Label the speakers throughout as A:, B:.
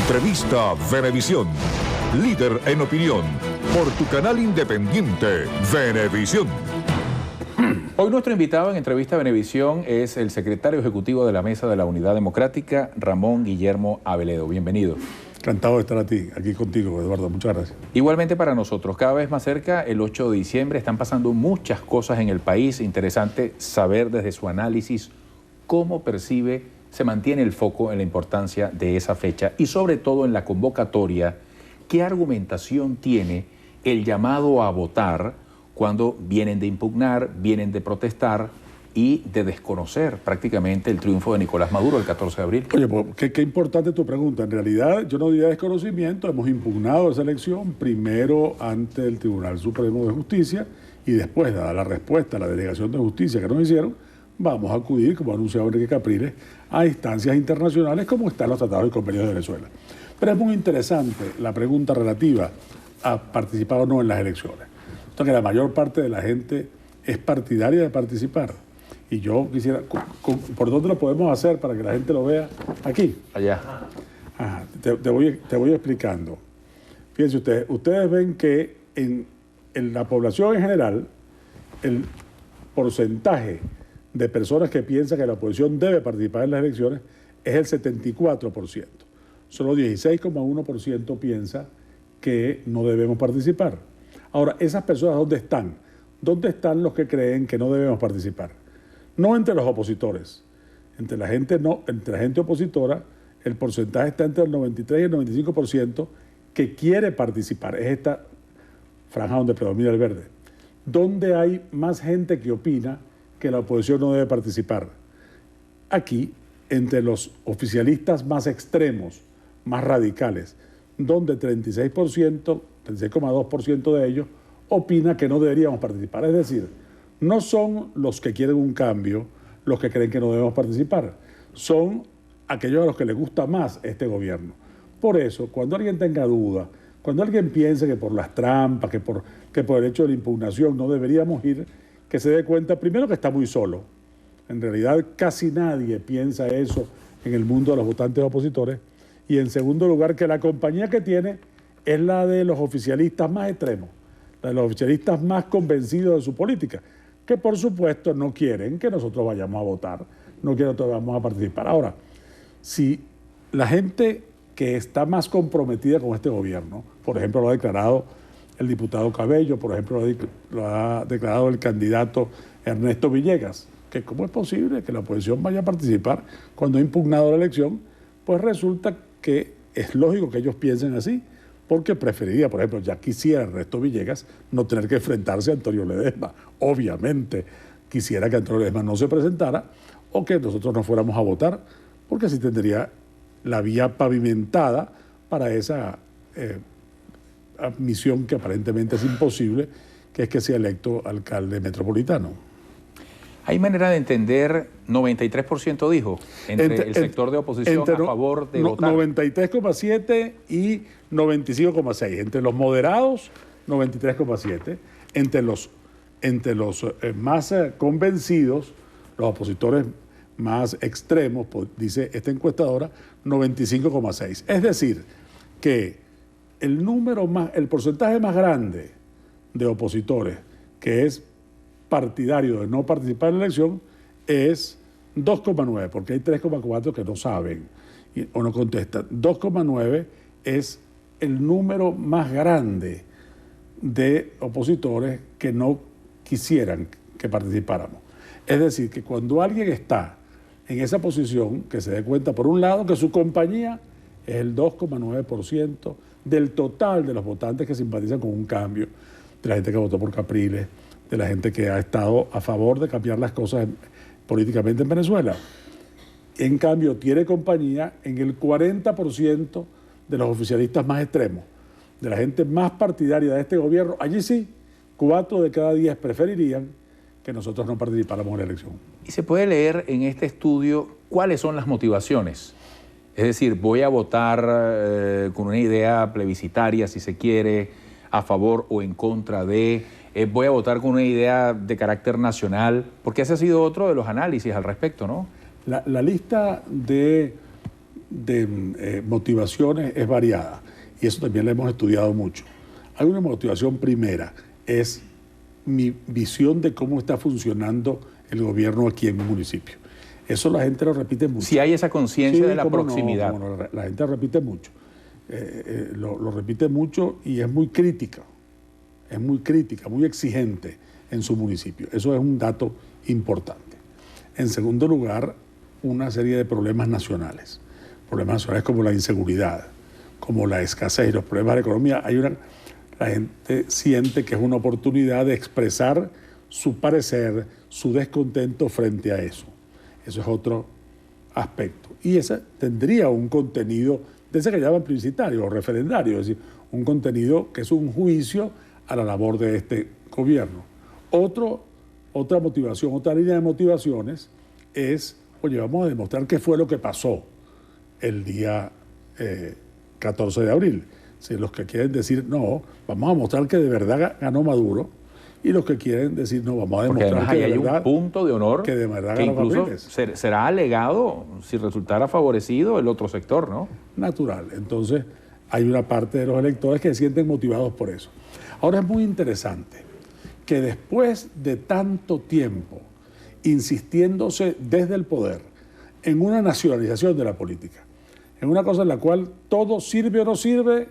A: Entrevista Venevisión. Líder en opinión. Por tu canal independiente, Venevisión.
B: Hoy nuestro invitado en Entrevista Venevisión es el secretario ejecutivo de la Mesa de la Unidad Democrática, Ramón Guillermo Aveledo. Bienvenido.
C: Encantado de estar aquí contigo, Eduardo. Muchas gracias.
B: Igualmente para nosotros, cada vez más cerca, el 8 de diciembre, están pasando muchas cosas en el país. Interesante saber desde su análisis cómo se mantiene el foco en la importancia de esa fecha y sobre todo en la convocatoria, qué argumentación tiene el llamado a votar cuando vienen de impugnar, vienen de protestar y de desconocer prácticamente el triunfo de Nicolás Maduro el 14 de abril.
C: Oye, pues, qué importante tu pregunta. En realidad, yo no diría desconocimiento. Hemos impugnado esa elección primero ante el Tribunal Supremo de Justicia y después, dada la respuesta a la delegación de justicia que nos hicieron, vamos a acudir, como ha anunciado Enrique Capriles, a instancias internacionales como están los tratados y convenios de Venezuela. Pero es muy interesante la pregunta relativa a participar o no en las elecciones. O sea, que la mayor parte de la gente es partidaria de participar. Y yo quisiera, ¿por dónde lo podemos hacer para que la gente lo vea? Aquí.
B: Allá.
C: Ajá, te voy explicando. Fíjense ustedes ven que en la población en general, el porcentaje de personas que piensan que la oposición debe participar en las elecciones es el 74%. Solo 16,1% piensa que no debemos participar. Ahora, ¿esas personas dónde están? ¿Dónde están los que creen que no debemos participar? No entre los opositores. Entre la gente opositora, el porcentaje está entre el 93 y el 95% que quiere participar. Es esta franja donde predomina el verde. ¿Dónde hay más gente que opina que la oposición no debe participar? Aquí, entre los oficialistas más extremos, más radicales, donde 36,2% de ellos opina que no deberíamos participar. Es decir, no son los que quieren un cambio los que creen que no debemos participar, son aquellos a los que les gusta más este gobierno. Por eso, cuando alguien tenga duda, cuando alguien piense que por las trampas, que por el hecho de la impugnación no deberíamos ir, que se dé cuenta, primero, que está muy solo. En realidad, casi nadie piensa eso en el mundo de los votantes opositores. Y en segundo lugar, que la compañía que tiene es la de los oficialistas más extremos, la de los oficialistas más convencidos de su política, que por supuesto no quieren que nosotros vayamos a votar, no quieren que nosotros vayamos a participar. Ahora, si la gente que está más comprometida con este gobierno, por ejemplo, lo ha declarado el diputado Cabello, por ejemplo, lo ha declarado el candidato Ernesto Villegas, que cómo es posible que la oposición vaya a participar cuando ha impugnado la elección, pues resulta que es lógico que ellos piensen así, porque preferiría, por ejemplo, ya quisiera Ernesto Villegas no tener que enfrentarse a Antonio Ledesma. Obviamente quisiera que Antonio Ledesma no se presentara o que nosotros no fuéramos a votar, porque así tendría la vía pavimentada para esa misión que aparentemente es imposible, que es que sea electo alcalde metropolitano.
B: ¿Hay manera de entender, 93% dijo, entre el sector de oposición a favor de votar?
C: 93,7 y 95,6. Entre los moderados, 93,7. Entre los más convencidos, los opositores más extremos, dice esta encuestadora, 95,6. Es decir, que el porcentaje más grande de opositores, que es partidario de no participar en la elección, es 2,9, porque hay 3,4 que no saben o no contestan. 2,9 es el número más grande de opositores que no quisieran que participáramos. Es decir, que cuando alguien está en esa posición, que se dé cuenta, por un lado, que su compañía es el 2,9% del total de los votantes que simpatizan con un cambio, de la gente que votó por Capriles, de la gente que ha estado a favor de cambiar las cosas políticamente en Venezuela. En cambio, tiene compañía en el 40% de los oficialistas más extremos, de la gente más partidaria de este gobierno. Allí sí, 4 de cada 10 preferirían que nosotros no participáramos en la elección.
B: ¿Y se puede leer en este estudio cuáles son las motivaciones? Es decir, voy a votar con una idea plebiscitaria, si se quiere, a favor o en contra de... voy a votar con una idea de carácter nacional, porque ese ha sido otro de los análisis al respecto, ¿no?
C: La lista de de motivaciones es variada y eso también lo hemos estudiado mucho. Hay una motivación primera, es mi visión de cómo está funcionando el gobierno aquí en mi municipio. Eso la gente lo repite mucho.
B: Si hay esa conciencia de la proximidad.
C: No, la gente repite mucho. Lo repite mucho y es muy crítica. Es muy crítica, muy exigente en su municipio. Eso es un dato importante. En segundo lugar, una serie de problemas nacionales. Problemas nacionales como la inseguridad, como la escasez y los problemas de la economía. La gente siente que es una oportunidad de expresar su parecer, su descontento frente a eso. Eso es otro aspecto. Y ese tendría un contenido de ese que llaman plebiscitario o referendario, es decir, un contenido que es un juicio a la labor de este gobierno. Otra motivación, otra línea de motivaciones es, oye, vamos a demostrar qué fue lo que pasó el día 14 de abril. Si los que quieren decir, no, vamos a mostrar que de verdad ganó Maduro, y los que quieren decir, no, vamos a demostrar
B: además,
C: que de
B: hay
C: verdad
B: un punto de honor
C: que de verdad
B: que
C: ganó
B: incluso
C: Capriles.
B: será alegado si resultara favorecido el otro sector, ¿no?
C: Natural. Entonces, hay una parte de los electores que se sienten motivados por eso. Ahora es muy interesante que después de tanto tiempo insistiéndose desde el poder en una nacionalización de la política, en una cosa en la cual todo sirve o no sirve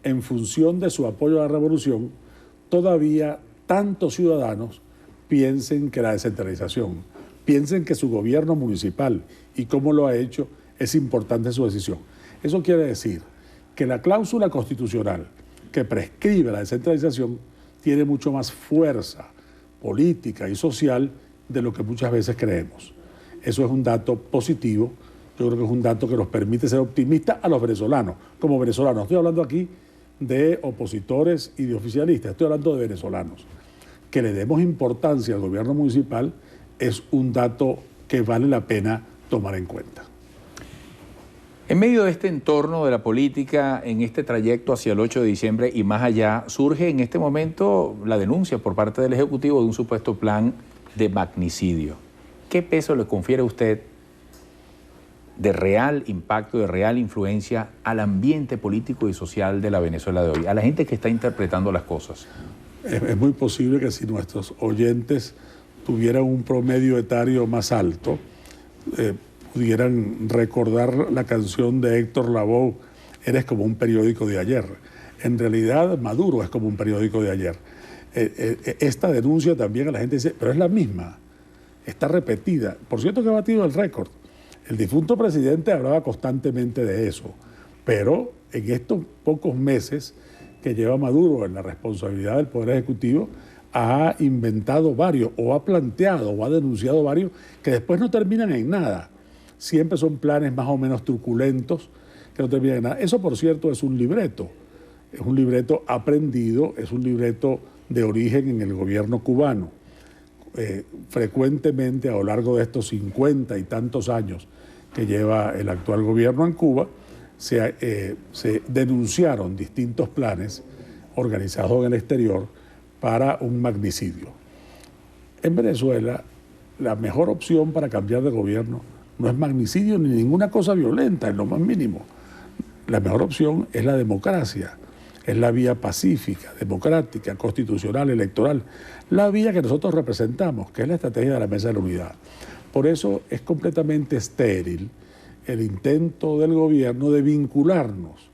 C: en función de su apoyo a la revolución, todavía tantos ciudadanos piensen que la descentralización, piensen que su gobierno municipal y cómo lo ha hecho es importante su decisión. Eso quiere decir que la cláusula constitucional que prescribe la descentralización tiene mucho más fuerza política y social de lo que muchas veces creemos. Eso es un dato positivo, yo creo que es un dato que nos permite ser optimistas a los venezolanos, como venezolanos. Estoy hablando aquí de opositores y de oficialistas, estoy hablando de venezolanos. Que le demos importancia al gobierno municipal es un dato que vale la pena tomar en cuenta.
B: En medio de este entorno de la política, en este trayecto hacia el 8 de diciembre y más allá, surge en este momento la denuncia por parte del Ejecutivo de un supuesto plan de magnicidio. ¿Qué peso le confiere a usted de real impacto, de real influencia al ambiente político y social de la Venezuela de hoy, a la gente que está interpretando las cosas?
C: Es muy posible que si nuestros oyentes tuvieran un promedio etario más alto, pudieran recordar la canción de Héctor Lavoe, Eres como un periódico de ayer. En realidad, Maduro es como un periódico de ayer. Esta denuncia también a la gente dice, pero es la misma, está repetida. Por cierto que ha batido el récord. El difunto presidente hablaba constantemente de eso, pero en estos pocos meses que lleva Maduro en la responsabilidad del Poder Ejecutivo, ha inventado varios, o ha planteado, o ha denunciado varios, que después no terminan en nada. Siempre son planes más o menos truculentos, que no terminan en nada. Eso, por cierto, es un libreto aprendido, es un libreto de origen en el gobierno cubano. Frecuentemente, a lo largo de estos 50 y tantos años que lleva el actual gobierno en Cuba, se denunciaron distintos planes organizados en el exterior para un magnicidio. En Venezuela, la mejor opción para cambiar de gobierno no es magnicidio ni ninguna cosa violenta, en lo más mínimo. La mejor opción es la democracia, es la vía pacífica, democrática, constitucional, electoral, la vía que nosotros representamos, que es la estrategia de la Mesa de la Unidad. Por eso es completamente estéril el intento del gobierno de vincularnos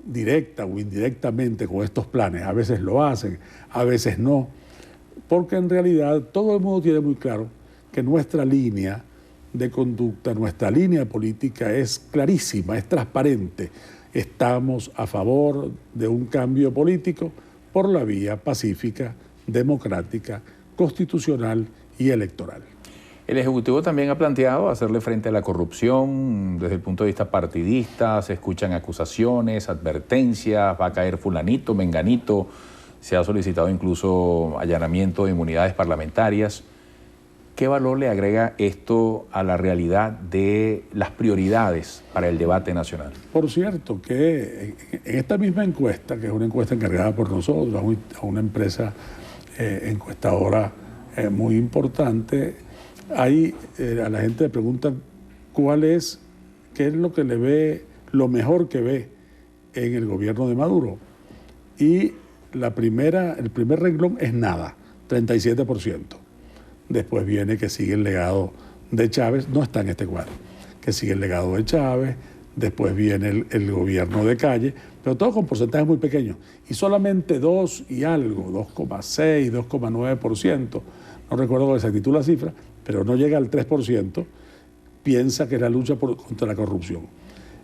C: directa o indirectamente con estos planes. A veces lo hacen, a veces no, porque en realidad todo el mundo tiene muy claro que nuestra línea de conducta, nuestra línea política es clarísima, es transparente. Estamos a favor de un cambio político por la vía pacífica, democrática, constitucional y electoral.
B: El Ejecutivo también ha planteado hacerle frente a la corrupción desde el punto de vista partidista, se escuchan acusaciones, advertencias, va a caer fulanito, menganito, se ha solicitado incluso allanamiento de inmunidades parlamentarias. ¿Qué valor le agrega esto a la realidad de las prioridades para el debate nacional?
C: Por cierto, que en esta misma encuesta, que es una encuesta encargada por nosotros, a una empresa encuestadora muy importante, ahí a la gente le preguntan cuál es qué es lo que le ve, lo mejor que ve en el gobierno de Maduro. Y el primer renglón es nada, 37%. Después viene que sigue el legado de Chávez, no está en este cuadro, que sigue el legado de Chávez, después viene el gobierno de Calle, pero todo con porcentajes muy pequeños. Y solamente 2 y algo, 2,6, 2,9%, no recuerdo con exactitud la cifra, pero no llega al 3%, piensa que es la lucha contra la corrupción.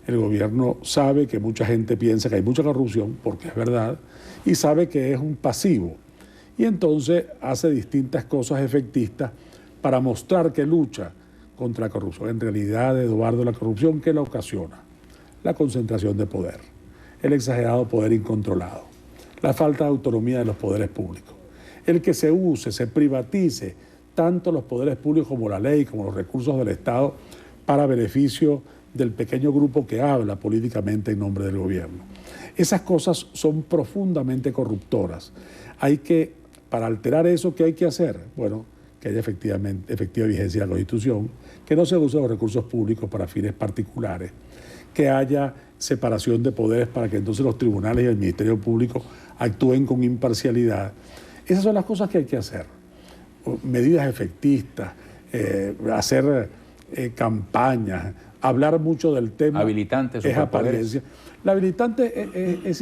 C: El gobierno sabe que mucha gente piensa que hay mucha corrupción, porque es verdad, y sabe que es un pasivo. Y entonces hace distintas cosas efectistas para mostrar que lucha contra la corrupción. En realidad, Eduardo, la corrupción, ¿qué la ocasiona? La concentración de poder, el exagerado poder incontrolado, la falta de autonomía de los poderes públicos, el que se use, se privatice tanto los poderes públicos como la ley, como los recursos del Estado, para beneficio del pequeño grupo que habla políticamente en nombre del gobierno. Esas cosas son profundamente corruptoras. Para alterar eso, ¿qué hay que hacer? Bueno, que haya efectiva vigencia de la Constitución, que no se usen los recursos públicos para fines particulares, que haya separación de poderes para que entonces los tribunales y el Ministerio Público actúen con imparcialidad. Esas son las cosas que hay que hacer. Medidas efectistas, hacer campañas, hablar mucho del tema.
B: Habilitantes,
C: es apariencia. La habilitante es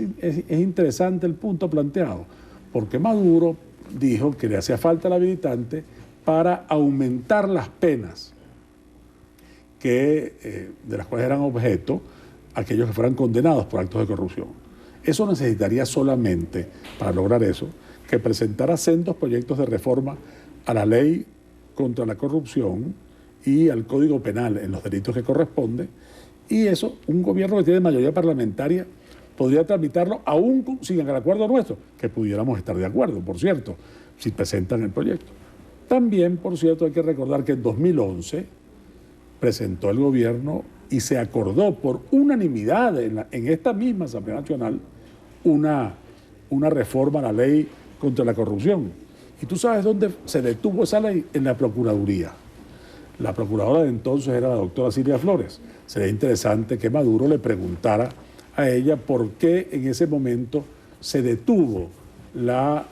C: interesante el punto planteado, porque Maduro dijo que le hacía falta la habilitante para aumentar las penas de las cuales eran objeto aquellos que fueran condenados por actos de corrupción. Eso necesitaría solamente, para lograr eso, que presentara sendos proyectos de reforma a la ley contra la corrupción y al Código Penal en los delitos que corresponden, y eso un gobierno que tiene mayoría parlamentaria podría tramitarlo aún sin el acuerdo nuestro, que pudiéramos estar de acuerdo, por cierto, si presentan el proyecto. También, por cierto, hay que recordar que en 2011 presentó el gobierno y se acordó por unanimidad en esta misma Asamblea Nacional una reforma a la ley contra la corrupción. ¿Y tú sabes dónde se detuvo esa ley? En la Procuraduría. La procuradora de entonces era la doctora Silvia Flores. Sería interesante que Maduro le preguntara a ella por qué en ese momento se detuvo la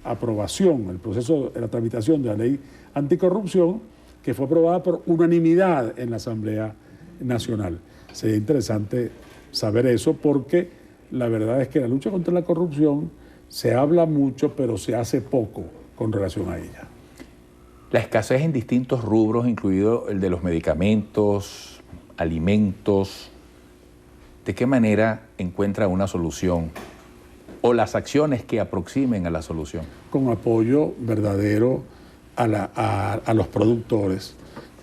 C: aprobación, el proceso de la tramitación de la ley anticorrupción, que fue aprobada por unanimidad en la Asamblea Nacional. Sería interesante saber eso, porque la verdad es que la lucha contra la corrupción se habla mucho, pero se hace poco con relación a ella.
B: La escasez en distintos rubros, incluido el de los medicamentos, alimentos, ¿de qué manera encuentra una solución o las acciones que aproximen a la solución? Con
C: apoyo verdadero a los productores,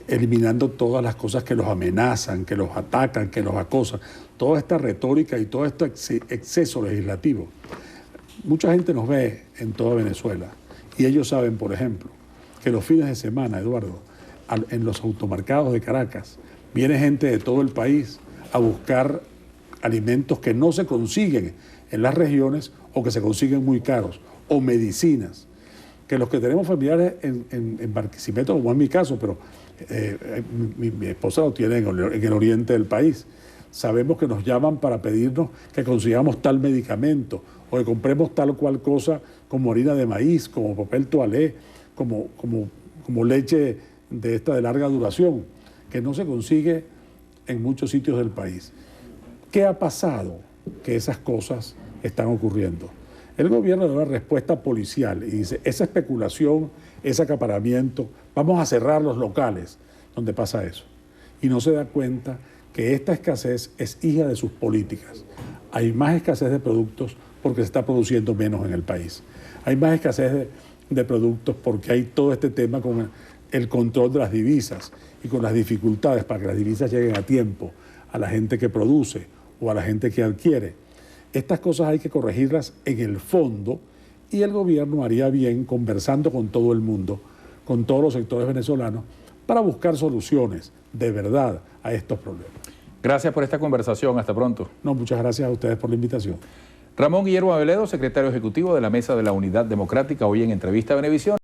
C: eliminando todas las cosas que los amenazan, que los atacan, que los acosan, toda esta retórica y todo este exceso legislativo. Mucha gente nos ve en toda Venezuela y ellos saben, por ejemplo, que los fines de semana, Eduardo, en los automercados de Caracas, viene gente de todo el país a buscar alimentos que no se consiguen en las regiones o que se consiguen muy caros, o medicinas, que los que tenemos familiares en Barquisimeto, como en mi caso, pero mi esposa lo tiene en el oriente del país, sabemos que nos llaman para pedirnos que consigamos tal medicamento o que compremos tal o cual cosa, como harina de maíz, como papel toalé, como leche de larga duración, que no se consigue en muchos sitios del país. ¿Qué ha pasado? Que esas cosas están ocurriendo. El gobierno da una respuesta policial y dice, esa especulación, ese acaparamiento, vamos a cerrar los locales donde pasa eso. Y no se da cuenta que esta escasez es hija de sus políticas. Hay más escasez de productos porque se está produciendo menos en el país. Hay más escasez de productos porque hay todo este tema con el control de las divisas y con las dificultades para que las divisas lleguen a tiempo a la gente que produce o a la gente que adquiere. Estas cosas hay que corregirlas en el fondo y el gobierno haría bien conversando con todo el mundo, con todos los sectores venezolanos, para buscar soluciones de verdad a estos problemas.
B: Gracias por esta conversación. Hasta pronto.
C: No, muchas gracias a ustedes por la invitación.
B: Ramón Guillermo Aveledo, secretario ejecutivo de la Mesa de la Unidad Democrática, hoy en Entrevista a Venevisión.